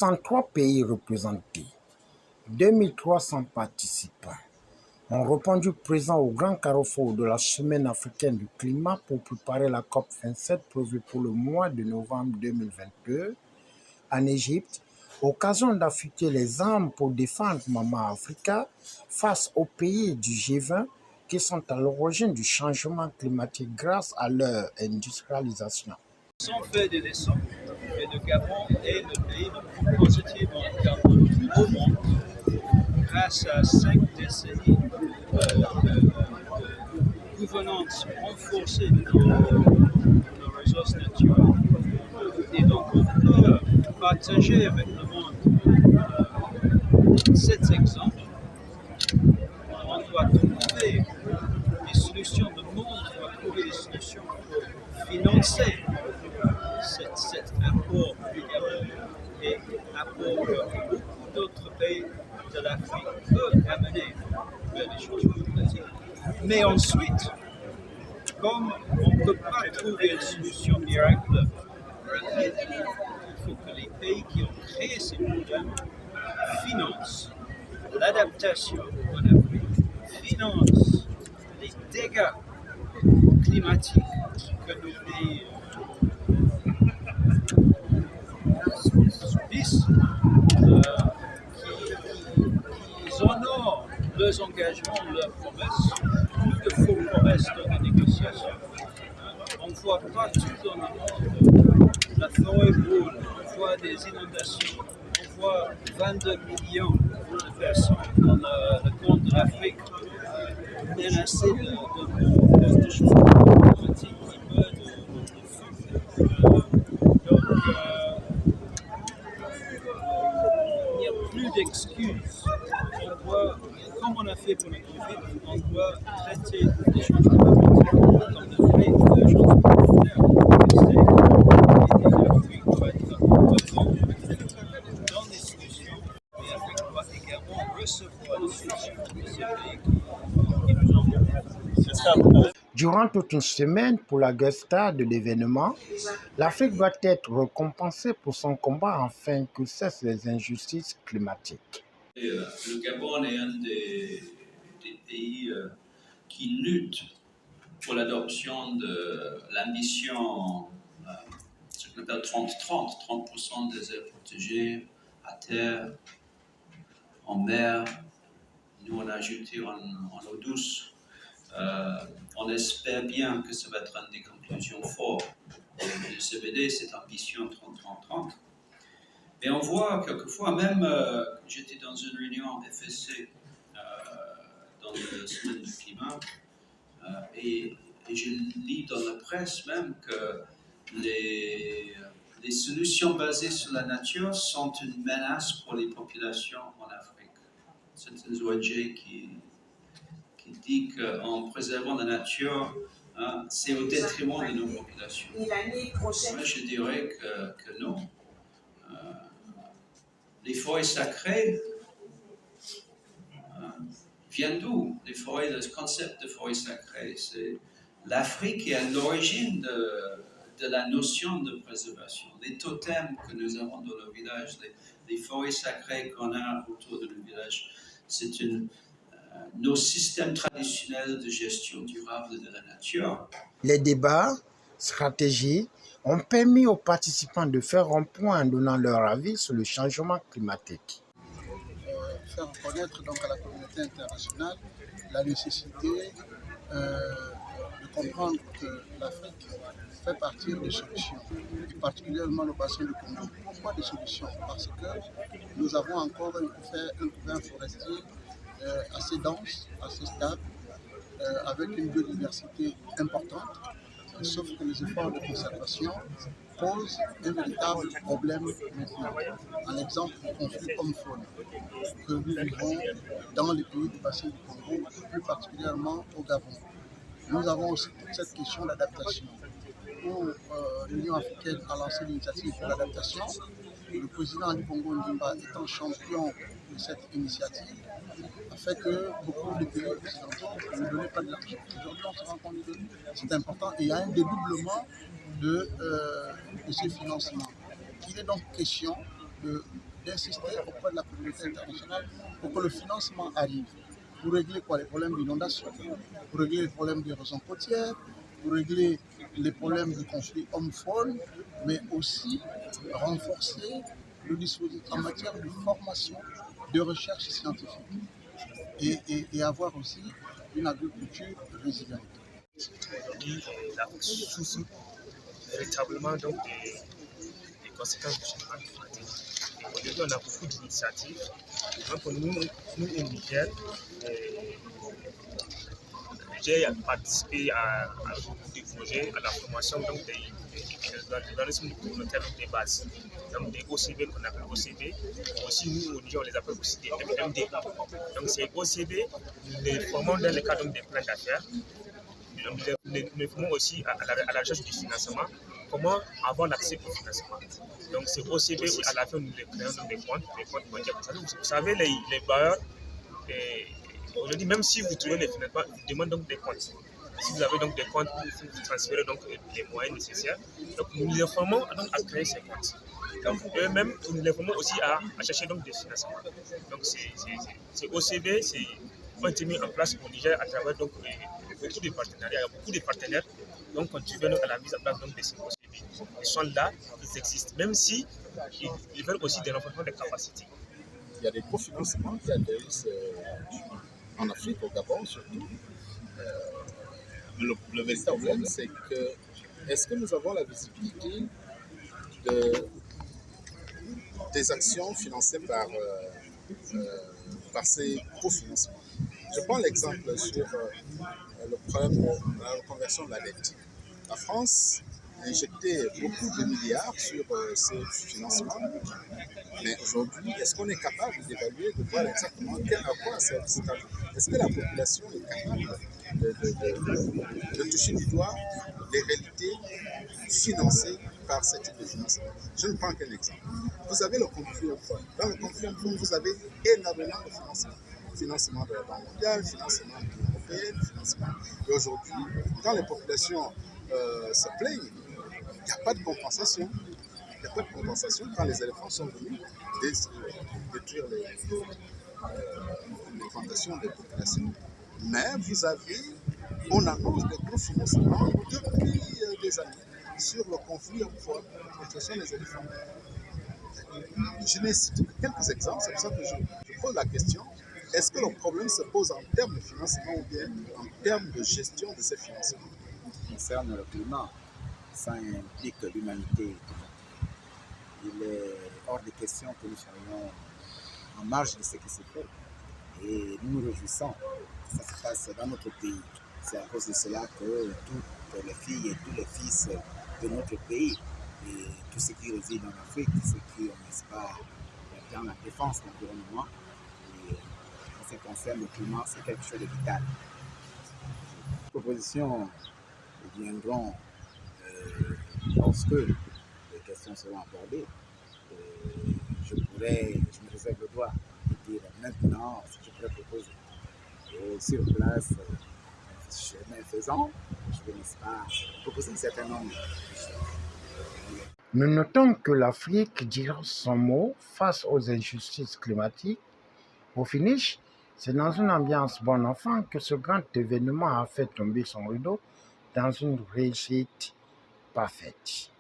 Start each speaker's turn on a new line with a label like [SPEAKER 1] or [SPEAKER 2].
[SPEAKER 1] 103 pays représentés, 2300 participants ont répondu présent au grand carrefour de la Semaine africaine du climat pour préparer la COP27 prévue pour le mois de novembre 2022 en Égypte, occasion d'affûter les armes pour défendre Maman Africa face aux pays du G20 qui sont à l'origine du changement climatique grâce à leur industrialisation.
[SPEAKER 2] Sans fait des leçons, et le Gabon est le pays le plus positif en carbone au monde grâce à 5 décennies de gouvernance renforcée de nos ressources naturelles. Et donc on peut partager avec le monde cet exemple. On doit trouver des solutions, le monde doit trouver des solutions pour financer cet apport du Gabon et apport que beaucoup d'autres pays de l'Afrique peuvent amener vers les changements climatiques. Mais ensuite, comme on ne peut pas trouver une solution miracle, il faut que les pays qui ont créé ces problèmes financent l'adaptation en Afrique, financent les dégâts climatiques que nos pays subissent, qu'ils honorent leurs engagements, leurs promesses, plus de faux promesses dans les négociations. On ne voit pas tout dans le monde, la forêt brûle, on voit des inondations, on voit 22 millions de personnes dans le compte de l'Afrique menacées de changements climatiques qui meurent de faim. Donc, il n'y a plus d'excuses. On doit, comme on a fait pour le Covid, on doit traiter les changements climatiques comme de vrais changements climatiques. Et l'Afrique doit être présente dans les solutions. Et l'Afrique doit également recevoir les solutions de ces pays qui nous envoient.
[SPEAKER 1] Durant toute une semaine pour la guest star de l'événement, l'Afrique doit être récompensée pour son combat afin que cessent les injustices climatiques.
[SPEAKER 2] Le Gabon est un des pays qui lutte pour l'adoption de l'ambition, ce qu'on appelle 30-30, 30% des aires protégées à terre, en mer. Nous, on a ajouté en eau douce. On espère bien que ça va être une des conclusions fortes du CBD, cette ambition 30-30-30. Et on voit quelquefois, même j'étais dans une réunion FSC dans la semaine du climat, et je lis dans la presse même que les solutions basées sur la nature sont une menace pour les populations en Afrique. C'est une ONG qui dit qu'en préservant la nature, c'est au détriment de nos populations. Moi, je dirais que non. Les forêts sacrées viennent d'où? Les forêts, le concept de forêt sacrée, c'est l'Afrique qui est à l'origine de la notion de préservation. Les totems que nous avons dans le village, les forêts sacrées qu'on a autour de nos villages, c'est nos systèmes traditionnels de gestion durable de la nature.
[SPEAKER 1] Les débats, stratégies ont permis aux participants de faire un point en donnant leur avis sur le changement climatique.
[SPEAKER 3] Faire reconnaître donc à la communauté internationale la nécessité de comprendre que l'Afrique fait partie des solutions, et particulièrement le bassin du Congo. Pourquoi des solutions? Parce que nous avons encore un couvert forestier assez dense, assez stable, avec une biodiversité importante, sauf que les efforts de conservation posent un véritable problème maintenant. Un exemple de conflit homme-faune que nous vivons dans les pays du bassin du Congo, plus particulièrement au Gabon. Nous avons aussi toute cette question d'adaptation, où l'Union africaine a lancé l'initiative pour l'adaptation. Le président du Congo, Ndimba, étant champion de cette initiative, a fait que beaucoup de pays occidentaux ne donnaient pas de l'argent. Aujourd'hui, on se rend compte que c'est important et il y a un dédoublement de ces financements. Il est donc question de d'insister auprès de la communauté internationale pour que le financement arrive. Pour régler quoi? Les problèmes d'inondation, pour régler les problèmes d'érosion côtière, pour régler les problèmes du conflit homme-faune, mais aussi renforcer le dispositif en matière de formation, de recherche scientifique et avoir aussi une agriculture résiliente.
[SPEAKER 4] Aujourd'hui, l'Afrique souffre véritablement donc des conséquences du changement climatique. Aujourd'hui, on a beaucoup d'initiatives. Donc, nous au Niger, j'ai participé à beaucoup de projets, à la formation donc, des organismes communautaires des bases, donc des OCB qu'on appelle OCB. Aussi, nous, au Niger, on les appelle aussi des MMD. Donc, ces OCB, nous les formons dans le cadre des plans d'affaires. Nous formons aussi à la recherche du financement, comment avoir l'accès au financement. Donc, c'est OCB, à la fin, nous les créons dans des comptes bancaires. Vous savez, les bailleurs, aujourd'hui, même si vous trouvez les financements, ils demandent donc des comptes. Si vous avez donc des comptes, vous transférez donc les moyens nécessaires. Donc, nous les formons donc à créer ces comptes. Donc, eux-mêmes, nous les formons aussi à chercher donc des financements. Donc, c'est OCB, ont été mis en place au Niger à travers donc, beaucoup de partenariats. Il y a beaucoup de partenaires qui contribuent à la mise en place donc, de ces OCB. Ils sont là, ils existent, même si ils veulent aussi des renforcements de capacités.
[SPEAKER 5] Il y a des cofinancements qui atterrissent en Afrique, au Gabon surtout. Le véritable problème, c'est que est-ce que nous avons la visibilité des actions financées par ces cofinancements? Je prends l'exemple sur le problème de la reconversion de la dette. La France a injecté beaucoup de milliards sur ces financements, mais aujourd'hui, est-ce qu'on est capable d'évaluer, de voir exactement à quoi sert cet argent? Est-ce que la population est capable de toucher du doigt les réalités financées par ce type de financement? Je ne prends qu'un exemple. Vous avez le conflit au fond. Dans le conflit au fond, vous avez énormément de financement. Financement de la Banque mondiale, financement de l'Union européenne, financement. Et aujourd'hui, quand les populations se plaignent, il n'y a pas de compensation. Il n'y a pas de compensation quand les éléphants sont venus détruire les plantations des populations. Mais on annonce des gros financements depuis des années sur le conflit entre les éléphants. Je n'ai cité que quelques exemples, c'est pour ça que je pose la question. Est-ce que le problème se pose en termes de financement ou bien en termes de gestion de ces financements?
[SPEAKER 6] Concerne le climat, ça implique l'humanité. Il est hors de question que nous soyons en marge de ce qui se fait. Et nous nous réjouissons que ça se passe dans notre pays. C'est à cause de cela que toutes les filles et tous les fils de notre pays et tous ceux qui résident en Afrique, ceux qui, n'est-ce pas, dans la défense de l'environnement, et en ce qui concerne le climat, c'est quelque chose de vital. Les propositions viendront lorsque les questions seront abordées. Je me réserve le droit de dire maintenant ce que je pourrais proposer. Et sur place, chemin faisant, je vais, n'est-ce pas, proposer un certain nombre de choses.
[SPEAKER 1] Nous notons que l'Afrique dira son mot face aux injustices climatiques. Au finish, c'est dans une ambiance bon enfant que ce grand événement a fait tomber son rideau dans une réussite parfaite.